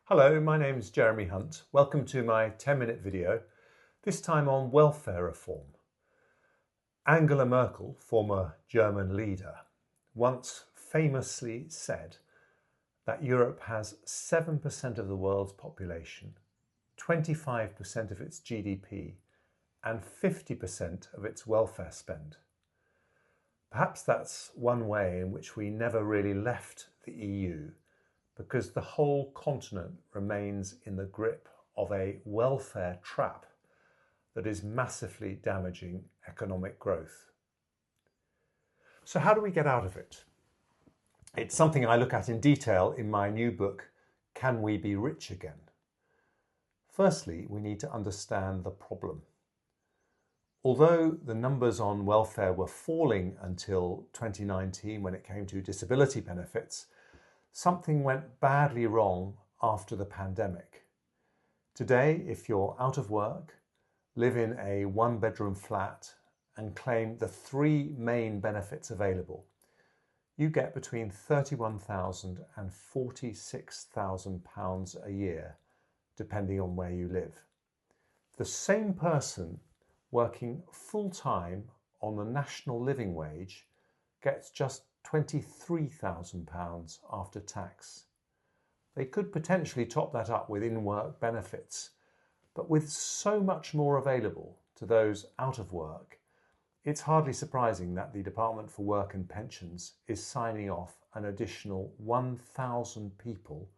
Hello, my name's Jeremy Hunt. Welcome to my 10-minute video, this time on welfare reform. Angela Merkel, former German leader, once famously said that Europe has 7% of the world's population, 25% of its GDP, and 50% of its welfare spend. Perhaps that's one way in which we never really left the EU, because the whole continent remains in the grip of a welfare trap that is massively damaging economic growth. So how do we get out of it? It's something I look at in detail in my new book, Can We Be Rich Again? Firstly, we need to understand the problem. Although the numbers on welfare were falling until 2019 when it came to disability benefits, something went badly wrong after the pandemic. Today, if you're out of work, live in a one-bedroom flat and claim the three main benefits available, you get between £31,000 and £46,000 a year, depending on where you live. The same person working full-time on the national living wage gets just £23,000 after tax. They could potentially top that up with in-work benefits, but with so much more available to those out of work, it's hardly surprising that the Department for Work and Pensions is signing off an additional 1,000 people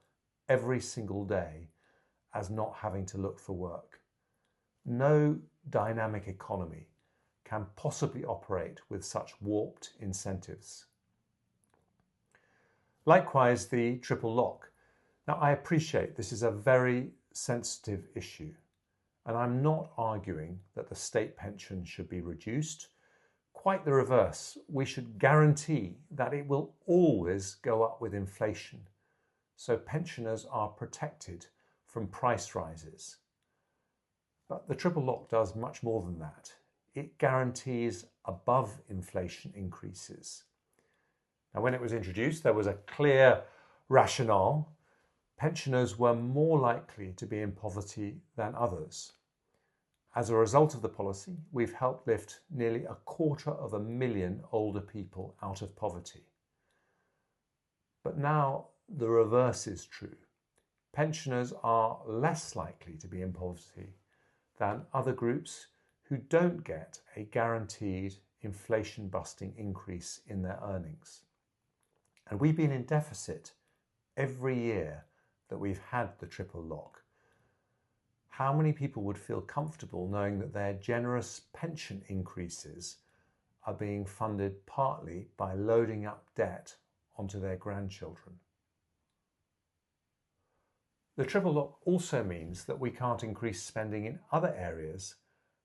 every single day as not having to look for work. No dynamic economy can possibly operate with such warped incentives. Likewise, the triple lock. Now, I appreciate this is a very sensitive issue, and I'm not arguing that the state pension should be reduced. Quite the reverse. We should guarantee that it will always go up with inflation, so pensioners are protected from price rises. But the triple lock does much more than that. It guarantees above inflation increases. Now, when it was introduced, there was a clear rationale. Pensioners were more likely to be in poverty than others. As a result of the policy, we've helped lift nearly 250,000 older people out of poverty. But now the reverse is true. Pensioners are less likely to be in poverty than other groups who don't get a guaranteed inflation-busting increase in their earnings. And we've been in deficit every year that we've had the triple lock. How many people would feel comfortable knowing that their generous pension increases are being funded partly by loading up debt onto their grandchildren? The triple lock also means that we can't increase spending in other areas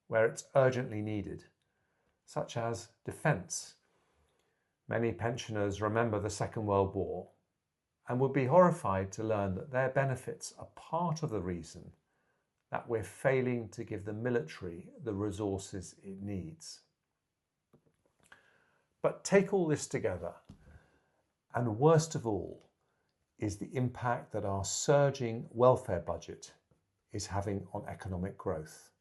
where it's urgently needed, such as defence. Many pensioners remember the Second World War and would be horrified to learn that their benefits are part of the reason that we're failing to give the military the resources it needs. But take all this together, and worst of all is the impact that our surging welfare budget is having on economic growth.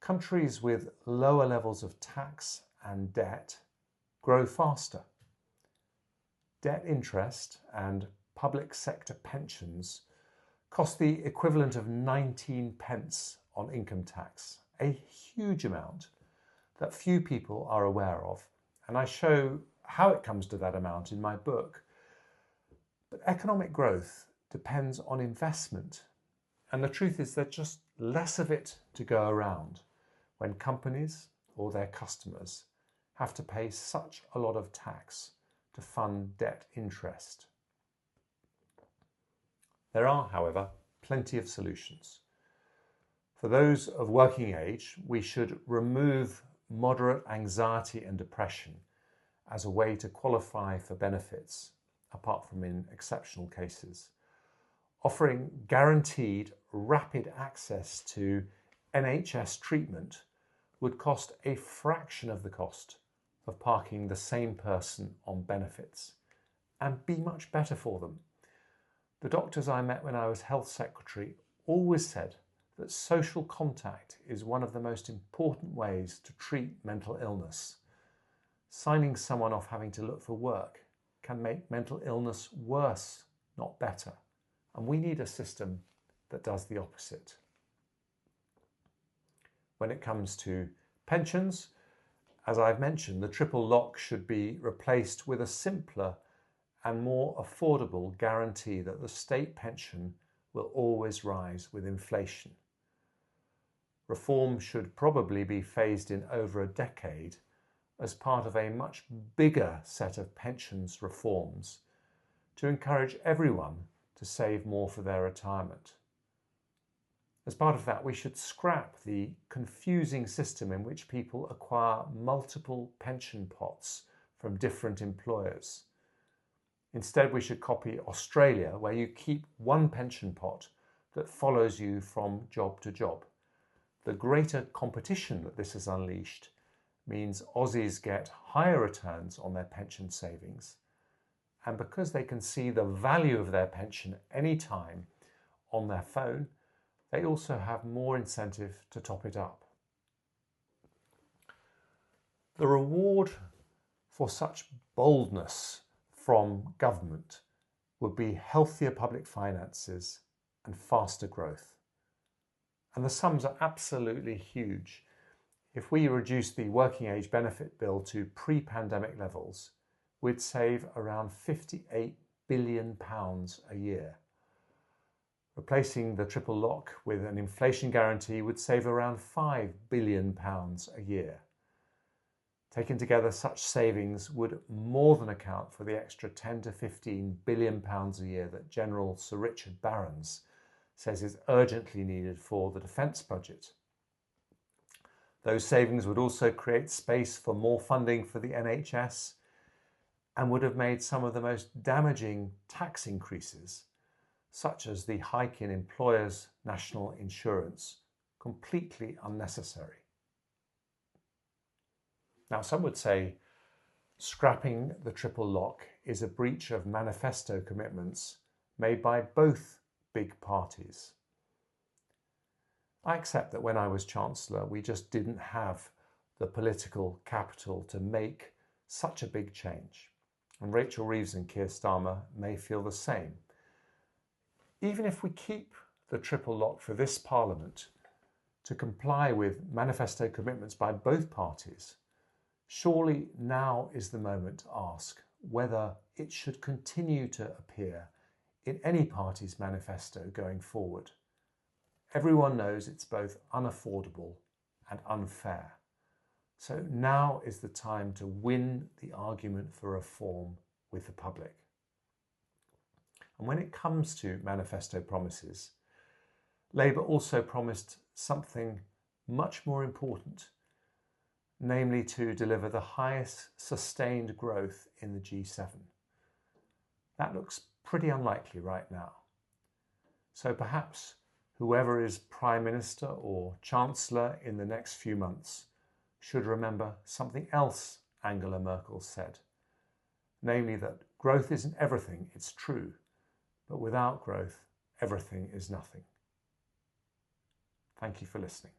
Countries with lower levels of tax and debt grow faster. Debt interest and public sector pensions cost the equivalent of 19p on income tax, a huge amount that few people are aware of, and I show how it comes to that amount in my book. But economic growth depends on investment, and the truth is there's just less of it to go around when companies or their customers have to pay such a lot of tax to fund debt interest. There are, however, plenty of solutions. For those of working age, we should remove moderate anxiety and depression as a way to qualify for benefits, apart from in exceptional cases. Offering guaranteed rapid access to NHS treatment would cost a fraction of the cost of parking the same person on benefits and be much better for them. The doctors I met when I was health secretary always said that social contact is one of the most important ways to treat mental illness. Signing someone off having to look for work can make mental illness worse, not better. And we need a system that does the opposite. When it comes to pensions, as I've mentioned, the triple lock should be replaced with a simpler and more affordable guarantee that the state pension will always rise with inflation. Reform should probably be phased in over a decade as part of a much bigger set of pensions reforms to encourage everyone to save more for their retirement. As part of that, we should scrap the confusing system in which people acquire multiple pension pots from different employers. Instead, we should copy Australia, where you keep one pension pot that follows you from job to job. The greater competition that this has unleashed means Aussies get higher returns on their pension savings, and because they can see the value of their pension anytime on their phone, they also have more incentive to top it up. The reward for such boldness from government would be healthier public finances and faster growth. And the sums are absolutely huge. If we reduce the working age benefit bill to pre-pandemic levels, we'd save around £58 billion a year. Replacing the triple lock with an inflation guarantee would save around £5 billion a year. Taken together, such savings would more than account for the extra 10 to 15 billion pounds a year that General Sir Richard Barrons says is urgently needed for the defence budget. Those savings would also create space for more funding for the NHS and would have made some of the most damaging tax increases, such as the hike in employers' national insurance, completely unnecessary. Now, some would say scrapping the triple lock is a breach of manifesto commitments made by both big parties. I accept that when I was Chancellor, we just didn't have the political capital to make such a big change. And Rachel Reeves and Keir Starmer may feel the same. Even if we keep the triple lock for this Parliament to comply with manifesto commitments by both parties, surely now is the moment to ask whether it should continue to appear in any party's manifesto going forward. Everyone knows it's both unaffordable and unfair. So now is the time to win the argument for reform with the public. And when it comes to manifesto promises, Labour also promised something much more important, namely to deliver the highest sustained growth in the G7. That looks pretty unlikely right now. So perhaps whoever is Prime Minister or Chancellor in the next few months should remember something else Angela Merkel said, namely that growth isn't everything, it's true, but without growth, everything is nothing. Thank you for listening.